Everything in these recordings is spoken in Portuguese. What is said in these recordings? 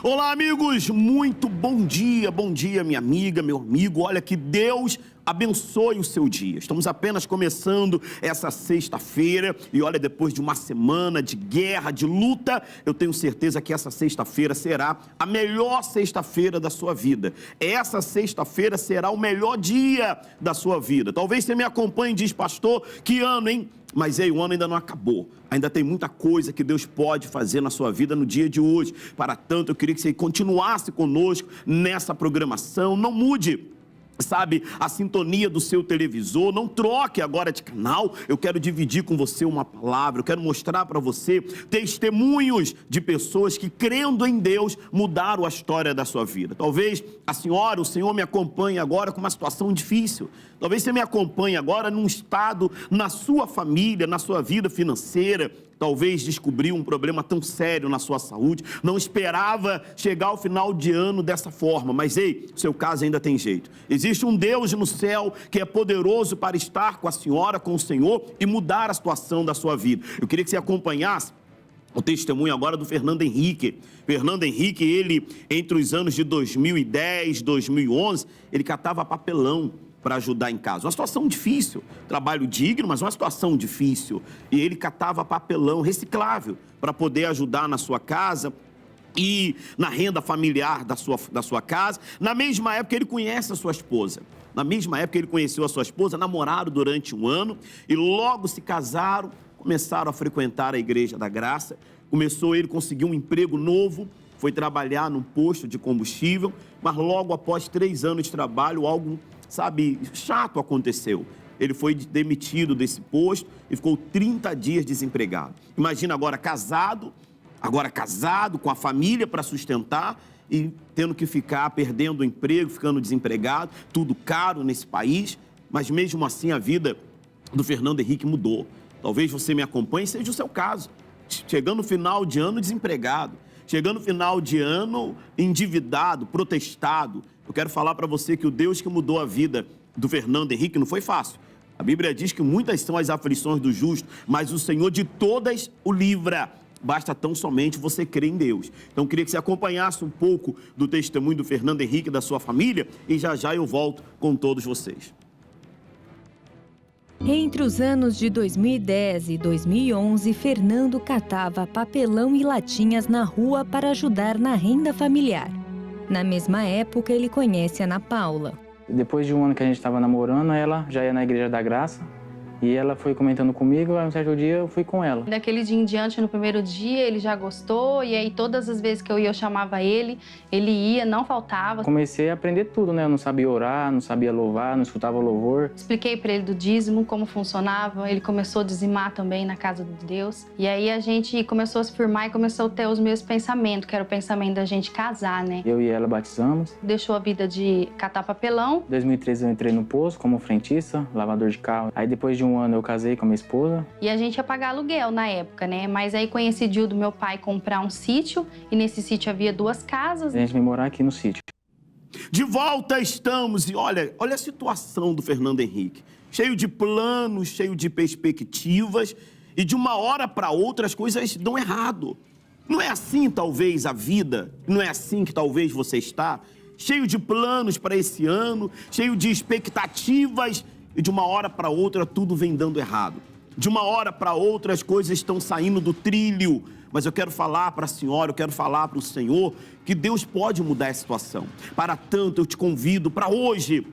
Olá, amigos, muito bom dia, minha amiga, meu amigo. Olha, que Deus abençoe o seu dia. Estamos apenas começando essa sexta-feira e olha, depois de uma semana de guerra, de luta, eu tenho certeza que essa sexta-feira será a melhor sexta-feira da sua vida. Essa sexta-feira será o melhor dia da sua vida. Talvez você me acompanhe e diz, pastor, que ano, hein? Mas o ano ainda não acabou. Ainda tem muita coisa que Deus pode fazer na sua vida no dia de hoje. Para tanto, eu queria que você continuasse conosco nessa programação. Não mude, sabe, a sintonia do seu televisor, não troque agora de canal. Eu quero dividir com você uma palavra, eu quero mostrar para você testemunhos de pessoas que, crendo em Deus, mudaram a história da sua vida. Talvez a senhora, o senhor me acompanhe agora com uma situação difícil. Talvez você me acompanhe agora num estado na sua família, na sua vida financeira. Talvez descobriu um problema tão sério na sua saúde, não esperava chegar ao final de ano dessa forma, mas seu caso ainda tem jeito. Existe um Deus no céu que é poderoso para estar com a senhora, com o Senhor e mudar a situação da sua vida. Eu queria que você acompanhasse o testemunho agora do Fernando Henrique. Fernando Henrique, ele, entre os anos de 2010, 2011, ele catava papelão para ajudar em casa. Uma situação difícil, trabalho digno, mas uma situação difícil. E ele catava papelão reciclável para poder ajudar na sua casa e na renda familiar da sua casa. Na mesma época, ele conhece a sua esposa. Na mesma época, ele conheceu a sua esposa, namoraram durante um ano e logo se casaram, começaram a frequentar a Igreja da Graça. Ele conseguiu um emprego novo, foi trabalhar num posto de combustível, mas logo após 3 anos de trabalho, algo chato aconteceu. Ele foi demitido desse posto e ficou 30 dias desempregado. Imagina agora casado com a família para sustentar e tendo que ficar perdendo o emprego, ficando desempregado, tudo caro nesse país, mas mesmo assim a vida do Fernando Henrique mudou. Talvez você me acompanhe, seja o seu caso. Chegando no final de ano desempregado, chegando no final de ano endividado, protestado. Eu quero falar para você que o Deus que mudou a vida do Fernando Henrique não foi fácil. A Bíblia diz que muitas são as aflições do justo, mas o Senhor de todas o livra. Basta tão somente você crer em Deus. Então, eu queria que você acompanhasse um pouco do testemunho do Fernando Henrique e da sua família e já eu volto com todos vocês. Entre os anos de 2010 e 2011, Fernando catava papelão e latinhas na rua para ajudar na renda familiar. Na mesma época, ele conhece a Ana Paula. Depois de um ano que a gente estava namorando, ela já ia na Igreja da Graça. E ela foi comentando comigo, aí um certo dia eu fui com ela. Daquele dia em diante, no primeiro dia, ele já gostou, e aí todas as vezes que eu ia, eu chamava ele ia, não faltava. Comecei a aprender tudo, né? Eu não sabia orar, não sabia louvar, não escutava louvor. Expliquei para ele do dízimo, como funcionava, ele começou a dizimar também na casa de Deus. E aí a gente começou a se firmar e começou a ter os meus pensamentos, que era o pensamento da gente casar, né? Eu e ela batizamos. Deixou a vida de catar papelão. Em 2013 eu entrei no posto como frentista, lavador de carro. Aí depois de um ano eu casei com a minha esposa. E a gente ia pagar aluguel na época, né? Mas aí coincidiu do meu pai comprar um sítio, e nesse sítio havia 2 casas. A gente veio morar aqui no sítio. De volta estamos e olha a situação do Fernando Henrique. Cheio de planos, cheio de perspectivas e de uma hora para outra as coisas dão errado. Não é assim talvez a vida? Não é assim que talvez você está? Cheio de planos para esse ano, cheio de expectativas e de uma hora para outra tudo vem dando errado. De uma hora para outra as coisas estão saindo do trilho. Mas eu quero falar para a senhora, eu quero falar para o Senhor que Deus pode mudar a situação. Para tanto, eu te convido para hoje,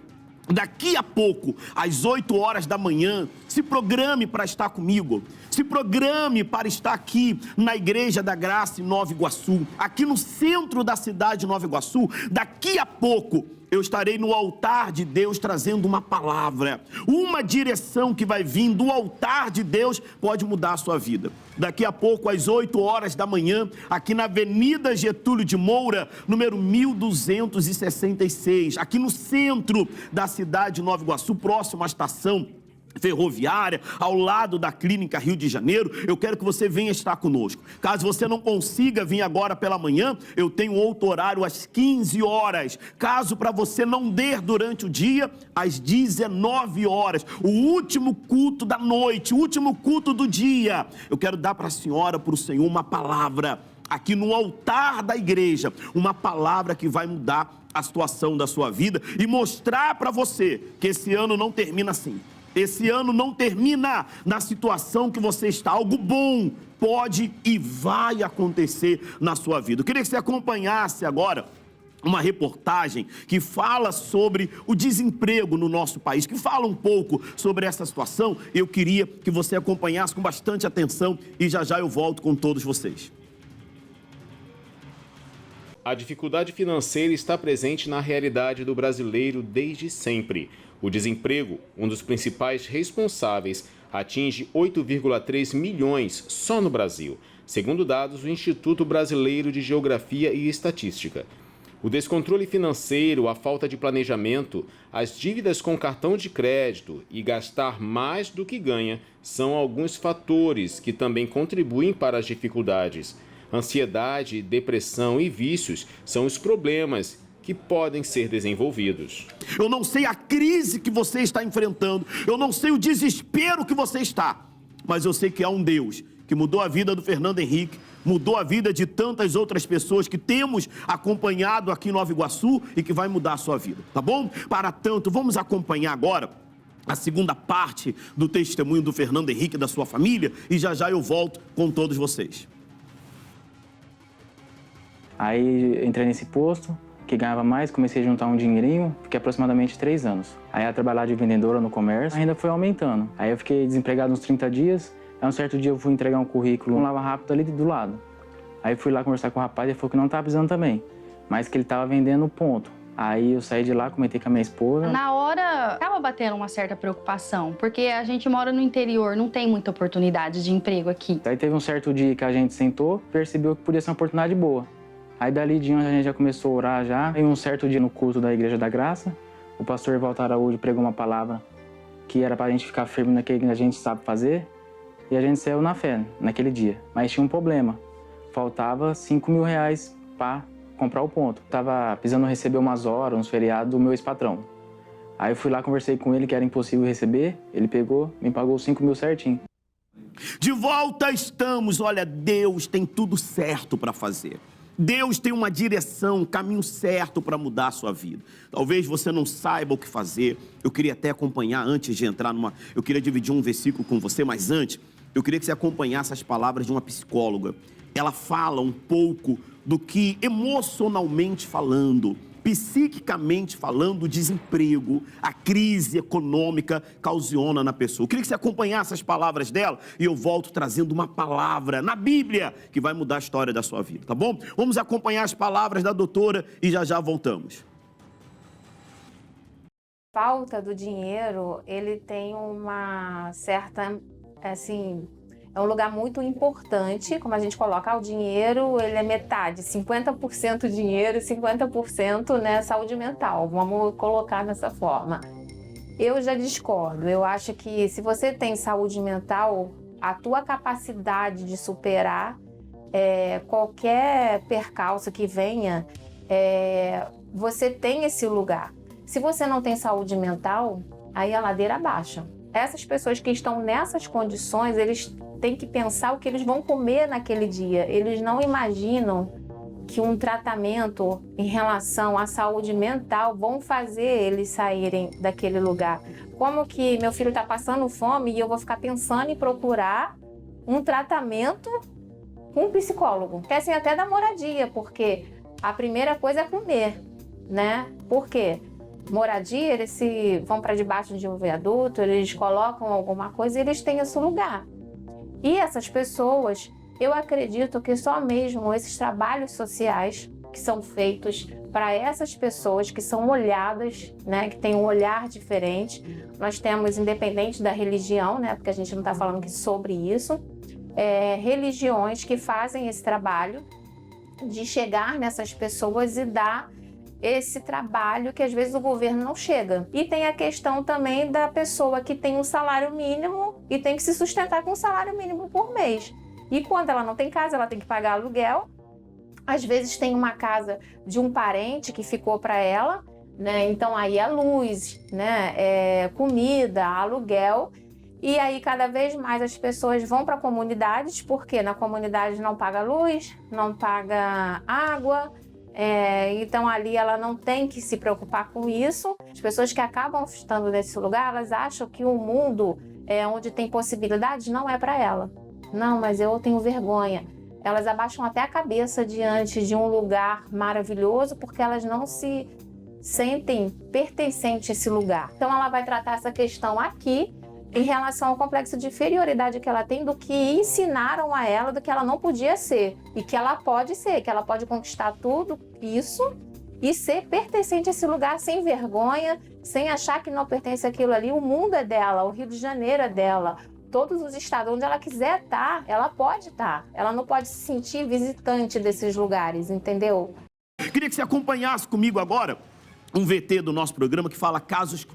daqui a pouco, às 8 horas da manhã, se programe para estar comigo. Se programe para estar aqui na Igreja da Graça em Nova Iguaçu, aqui no centro da cidade de Nova Iguaçu. Daqui a pouco eu estarei no altar de Deus trazendo uma palavra, uma direção que vai vir do altar de Deus pode mudar a sua vida. Daqui a pouco, às 8 horas da manhã, aqui na Avenida Getúlio de Moura, número 1266, aqui no centro da cidade de Nova Iguaçu, próximo à estação ferroviária, ao lado da Clínica Rio de Janeiro. Eu quero que você venha estar conosco. Caso você não consiga vir agora pela manhã, eu tenho outro horário às 15 horas. Caso para você não der durante o dia, às 19 horas. O último culto da noite, o último culto do dia. Eu quero dar para a senhora, para o Senhor, uma palavra aqui no altar da igreja, uma palavra que vai mudar a situação da sua vida e mostrar para você que esse ano não termina assim. Esse ano não termina na situação que você está. Algo bom pode e vai acontecer na sua vida. Eu queria que você acompanhasse agora uma reportagem que fala sobre o desemprego no nosso país, que fala um pouco sobre essa situação. Eu queria que você acompanhasse com bastante atenção e já já eu volto com todos vocês. A dificuldade financeira está presente na realidade do brasileiro desde sempre. O desemprego, um dos principais responsáveis, atinge 8,3 milhões só no Brasil, segundo dados do Instituto Brasileiro de Geografia e Estatística. O descontrole financeiro, a falta de planejamento, as dívidas com cartão de crédito e gastar mais do que ganha são alguns fatores que também contribuem para as dificuldades. Ansiedade, depressão e vícios são os problemas que podem ser desenvolvidos. Eu não sei a crise que você está enfrentando, eu não sei o desespero que você está, mas eu sei que há um Deus que mudou a vida do Fernando Henrique, mudou a vida de tantas outras pessoas que temos acompanhado aqui em Nova Iguaçu e que vai mudar a sua vida, tá bom? Para tanto, vamos acompanhar agora a segunda parte do testemunho do Fernando Henrique e da sua família e já já eu volto com todos vocês. Aí entrei nesse posto, que ganhava mais, comecei a juntar um dinheirinho, fiquei aproximadamente 3 anos. Aí eu trabalhar de vendedora no comércio, ainda foi aumentando. Aí eu fiquei desempregado uns 30 dias, aí um certo dia eu fui entregar um currículo, um lava rápido ali do lado. Aí fui lá conversar com o rapaz, ele falou que não estava precisando também, mas que ele estava vendendo ponto. Aí eu saí de lá, comentei com a minha esposa. Na hora, acaba batendo uma certa preocupação, porque a gente mora no interior, não tem muita oportunidade de emprego aqui. Aí teve um certo dia que a gente sentou, percebeu que podia ser uma oportunidade boa. Aí dali de onde a gente já começou a orar já. Em um certo dia no culto da Igreja da Graça, o pastor Walter Araújo pregou uma palavra que era para a gente ficar firme naquilo que a gente sabe fazer. E a gente saiu na fé naquele dia. Mas tinha um problema. Faltava 5 mil reais para comprar o ponto. Tava precisando receber umas horas, uns feriados do meu ex-patrão. Aí eu fui lá, conversei com ele que era impossível receber. Ele pegou, me pagou 5 mil certinho. De volta estamos. Olha, Deus tem tudo certo para fazer. Deus tem uma direção, um caminho certo para mudar a sua vida. Talvez você não saiba o que fazer. Eu queria até acompanhar antes de entrar numa... Eu queria dividir um versículo com você, mas antes, eu queria que você acompanhasse as palavras de uma psicóloga. Ela fala um pouco do que, emocionalmente falando, psiquicamente falando, o desemprego, a crise econômica causona na pessoa. Eu queria que você acompanhasse as palavras dela e eu volto trazendo uma palavra na Bíblia que vai mudar a história da sua vida, tá bom? Vamos acompanhar as palavras da doutora e já já voltamos. Falta do dinheiro, ele tem uma certa, assim, é um lugar muito importante, como a gente coloca, o dinheiro, ele é metade, 50% dinheiro e 50%, né, saúde mental, vamos colocar dessa forma. Eu já discordo, eu acho que se você tem saúde mental, a tua capacidade de superar qualquer percalço que venha, você tem esse lugar. Se você não tem saúde mental, aí a ladeira baixa. Essas pessoas que estão nessas condições, eles têm que pensar o que eles vão comer naquele dia. Eles não imaginam que um tratamento em relação à saúde mental vão fazer eles saírem daquele lugar. Como que meu filho está passando fome e eu vou ficar pensando em procurar um tratamento com um psicólogo? Esquecem até da moradia, porque a primeira coisa é comer, né? Por quê? Moradia, eles vão para debaixo de um viaduto, eles colocam alguma coisa e eles têm esse lugar. E essas pessoas, eu acredito que só mesmo esses trabalhos sociais que são feitos para essas pessoas que são olhadas, né, que têm um olhar diferente. Nós temos, independente da religião, né, porque a gente não está falando aqui sobre isso, religiões que fazem esse trabalho de chegar nessas pessoas e dar esse trabalho que às vezes o governo não chega. E tem a questão também da pessoa que tem um salário mínimo e tem que se sustentar com um salário mínimo por mês. E quando ela não tem casa, ela tem que pagar aluguel. Às vezes tem uma casa de um parente que ficou para ela, né? Então aí é luz, né? Comida, aluguel. E aí, cada vez mais as pessoas vão para comunidades, porque na comunidade não paga luz, não paga água, então ali ela não tem que se preocupar com isso. As pessoas que acabam estando nesse lugar, elas acham que o mundo onde tem possibilidades não é para ela. Não, mas eu tenho vergonha. Elas abaixam até a cabeça diante de um lugar maravilhoso, porque elas não se sentem pertencentes a esse lugar. Então ela vai tratar essa questão aqui, em relação ao complexo de inferioridade que ela tem, do que ensinaram a ela, do que ela não podia ser e que ela pode ser, que ela pode conquistar tudo isso e ser pertencente a esse lugar sem vergonha, sem achar que não pertence àquilo ali. O mundo é dela, o Rio de Janeiro é dela, todos os estados onde ela quiser estar, ela pode estar. Ela não pode se sentir visitante desses lugares, entendeu? Queria que você acompanhasse comigo agora um VT do nosso programa que fala casos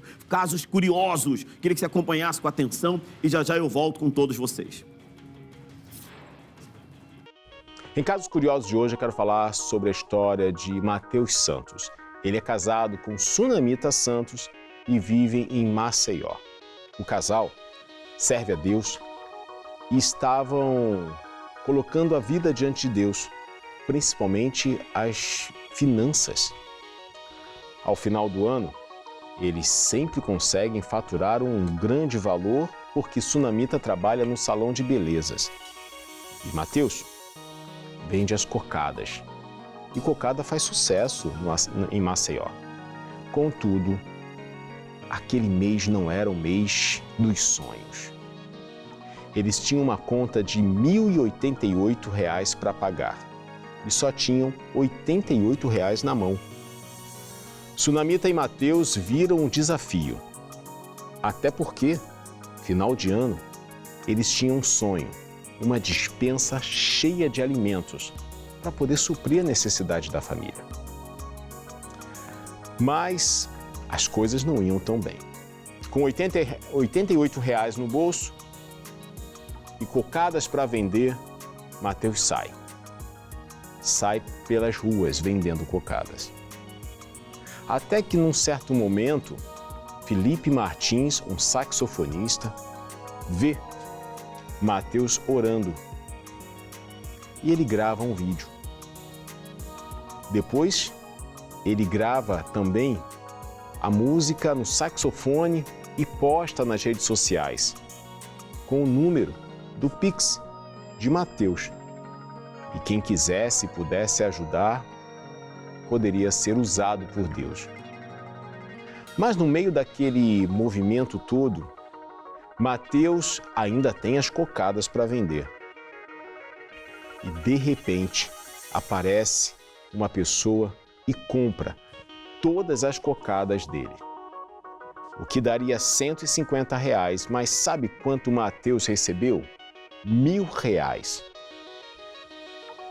curiosos. Queria que você acompanhasse com atenção e já já eu volto com todos vocês. Em Casos Curiosos de hoje eu quero falar sobre a história de Matheus Santos. Ele é casado com Sunamita Santos e vive em Maceió. O casal serve a Deus e estavam colocando a vida diante de Deus, principalmente as finanças. Ao final do ano, eles sempre conseguem faturar um grande valor porque Sunamita trabalha no salão de belezas. E Matheus vende as cocadas. E cocada faz sucesso em Maceió. Contudo, aquele mês não era o mês dos sonhos. Eles tinham uma conta de R$ 1.088 para pagar e só tinham R$ 88 na mão. Sunamita e Matheus viram um desafio. Até porque, final de ano, eles tinham um sonho, uma despensa cheia de alimentos para poder suprir a necessidade da família. Mas as coisas não iam tão bem. Com R$ 88 no bolso e cocadas para vender, Matheus sai pelas ruas vendendo cocadas. Até que num certo momento, Felipe Martins, um saxofonista, vê Matheus orando e ele grava um vídeo. Depois, ele grava também a música no saxofone e posta nas redes sociais com o número do Pix de Matheus. E quem quisesse e pudesse ajudar, poderia ser usado por Deus. Mas no meio daquele movimento todo, Matheus ainda tem as cocadas para vender. E de repente aparece uma pessoa e compra todas as cocadas dele. O que daria R$ 150, mas sabe quanto Matheus recebeu? R$ 1.000.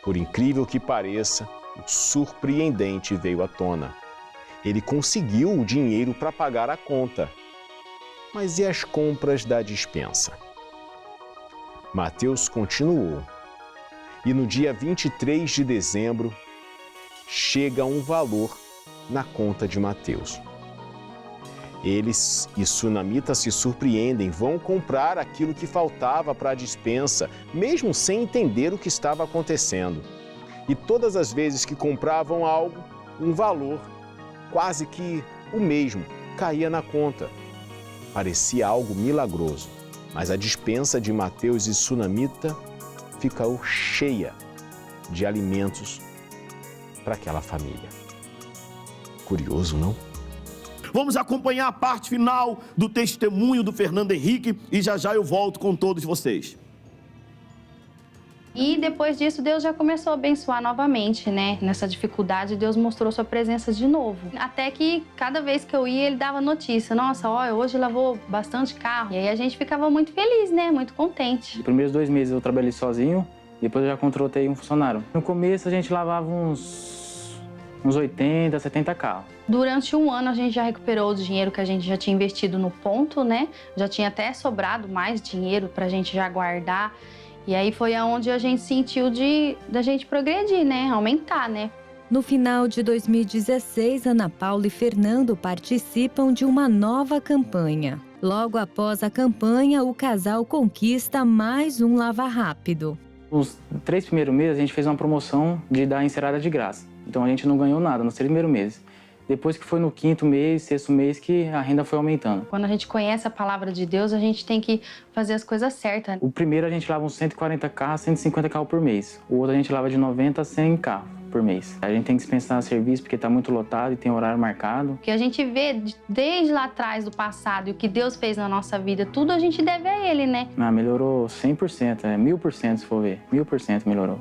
Por incrível que pareça, o surpreendente veio à tona. Ele conseguiu o dinheiro para pagar a conta. Mas e as compras da despensa? Matheus continuou. E no dia 23 de dezembro, chega um valor na conta de Matheus. Eles e Sunamita se surpreendem, vão comprar aquilo que faltava para a despensa, mesmo sem entender o que estava acontecendo. E todas as vezes que compravam algo, um valor, quase que o mesmo, caía na conta. Parecia algo milagroso, mas a despensa de Matheus e Sunamita ficou cheia de alimentos para aquela família. Curioso, não? Vamos acompanhar a parte final do testemunho do Fernando Henrique e já já eu volto com todos vocês. E depois disso, Deus já começou a abençoar novamente, né? Nessa dificuldade, Deus mostrou sua presença de novo. Até que cada vez que eu ia, ele dava notícia. Nossa, olha, hoje lavou bastante carro. E aí a gente ficava muito feliz, né? Muito contente. Nos primeiros 2 meses eu trabalhei sozinho, depois eu já contratei um funcionário. No começo a gente lavava uns 80, 70 carros. Durante um ano a gente já recuperou o dinheiro que a gente já tinha investido no ponto, né? Já tinha até sobrado mais dinheiro pra gente já guardar. E aí foi aonde a gente sentiu da gente progredir, né? Aumentar, né? No final de 2016, Ana Paula e Fernando participam de uma nova campanha. Logo após a campanha, o casal conquista mais um Lava Rápido. Os 3 primeiros meses a gente fez uma promoção de dar encerada de graça. Então a gente não ganhou nada nos 3 primeiros meses. Depois que foi no 5º mês, 6º mês que a renda foi aumentando. Quando a gente conhece a palavra de Deus, a gente tem que fazer as coisas certas. O primeiro a gente lava uns 140 carros, 150 carros por mês. O outro a gente lava de 90 a 100 carros por mês. A gente tem que dispensar serviço porque está muito lotado e tem horário marcado. O que a gente vê desde lá atrás do passado e o que Deus fez na nossa vida, tudo a gente deve a Ele, né? Melhorou 100%, 1000% se for ver. 1000% melhorou.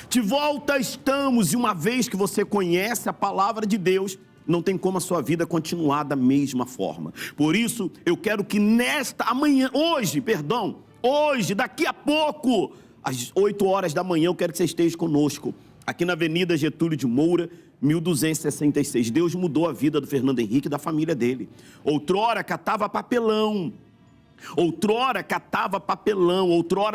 De volta estamos, e uma vez que você conhece a palavra de Deus, não tem como a sua vida continuar da mesma forma. Por isso, eu quero que hoje, daqui a pouco, às 8 horas da manhã, eu quero que você esteja conosco, aqui na Avenida Getúlio de Moura, 1266. Deus mudou a vida do Fernando Henrique e da família dele. Outrora catava papelão, outrora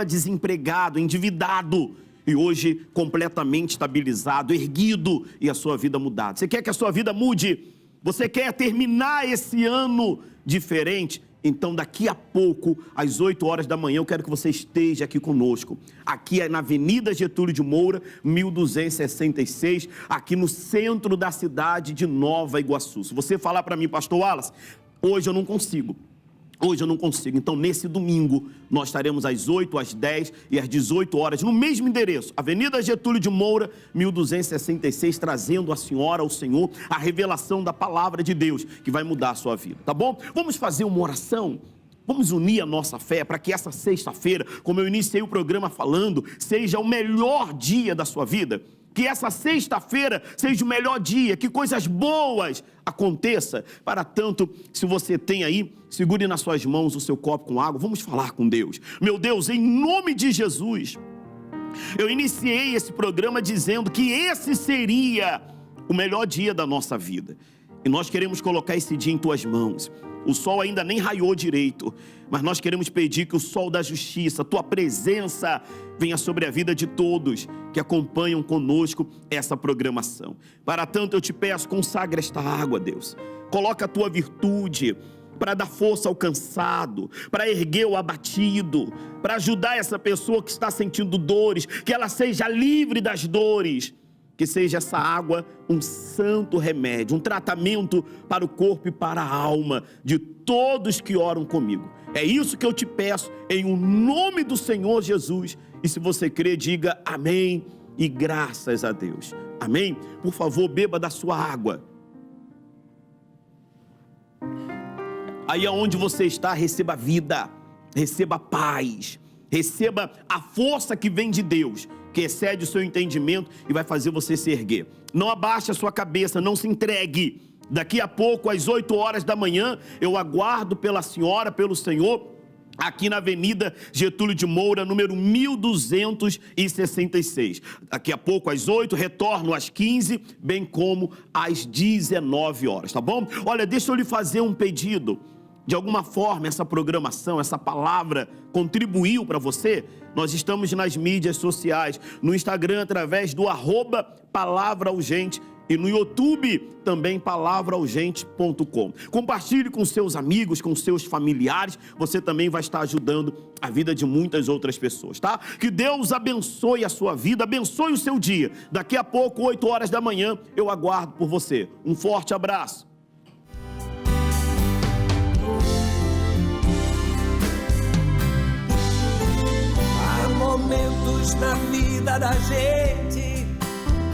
desempregado, endividado, e hoje completamente estabilizado, erguido e a sua vida mudada. Você quer que a sua vida mude? Você quer terminar esse ano diferente? Então daqui a pouco, às 8 horas da manhã, eu quero que você esteja aqui conosco. Aqui na Avenida Getúlio de Moura, 1266, aqui no centro da cidade de Nova Iguaçu. Se você falar para mim, pastor Wallace, hoje eu não consigo. Então, nesse domingo, nós estaremos às 8, às 10 e às 18 horas, no mesmo endereço, Avenida Getúlio de Moura, 1266, trazendo a senhora, ao Senhor, a revelação da palavra de Deus, que vai mudar a sua vida, tá bom? Vamos fazer uma oração? Vamos unir a nossa fé para que essa sexta-feira, como eu iniciei o programa falando, seja o melhor dia da sua vida. Que essa sexta-feira seja o melhor dia, que coisas boas aconteçam. Para tanto, se você tem aí, segure nas suas mãos o seu copo com água, vamos falar com Deus. Meu Deus, em nome de Jesus, eu iniciei esse programa dizendo que esse seria o melhor dia da nossa vida. E nós queremos colocar esse dia em tuas mãos. O sol ainda nem raiou direito, mas nós queremos pedir que o sol da justiça, tua presença, venha sobre a vida de todos que acompanham conosco essa programação. Para tanto, eu te peço, consagra esta água, Deus. Coloca a tua virtude para dar força ao cansado, para erguer o abatido, para ajudar essa pessoa que está sentindo dores, que ela seja livre das dores. Que seja essa água um santo remédio, um tratamento para o corpo e para a alma de todos que oram comigo. É isso que eu te peço em o nome do Senhor Jesus. E se você crê, diga amém e graças a Deus. Amém? Por favor, beba da sua água. Aí aonde você está, receba vida, receba paz, receba a força que vem de Deus, que excede o seu entendimento e vai fazer você se erguer. Não abaixe a sua cabeça, não se entregue. Daqui a pouco, às 8 horas da manhã, eu aguardo pela senhora, pelo Senhor, aqui na Avenida Getúlio de Moura, número 1266. Daqui a pouco, às 8, retorno às 15, bem como às 19 horas, tá bom? Olha, deixa eu lhe fazer um pedido. De alguma forma, essa programação, essa palavra contribuiu para você? Nós estamos nas mídias sociais, no Instagram através do @palavraurgente e no YouTube também palavraurgente.com. Compartilhe com seus amigos, com seus familiares, você também vai estar ajudando a vida de muitas outras pessoas, tá? Que Deus abençoe a sua vida, abençoe o seu dia. Daqui a pouco, 8 horas da manhã, eu aguardo por você. Um forte abraço. Momentos na vida da gente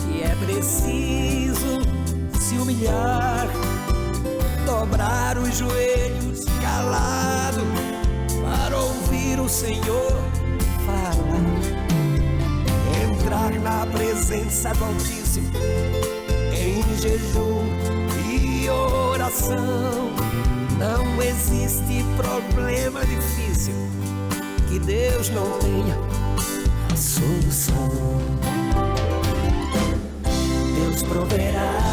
que é preciso se humilhar, dobrar os joelhos calado para ouvir o Senhor falar, entrar na presença do Altíssimo em jejum e oração. Não existe problema difícil que Deus não tenha a solução. Deus proverá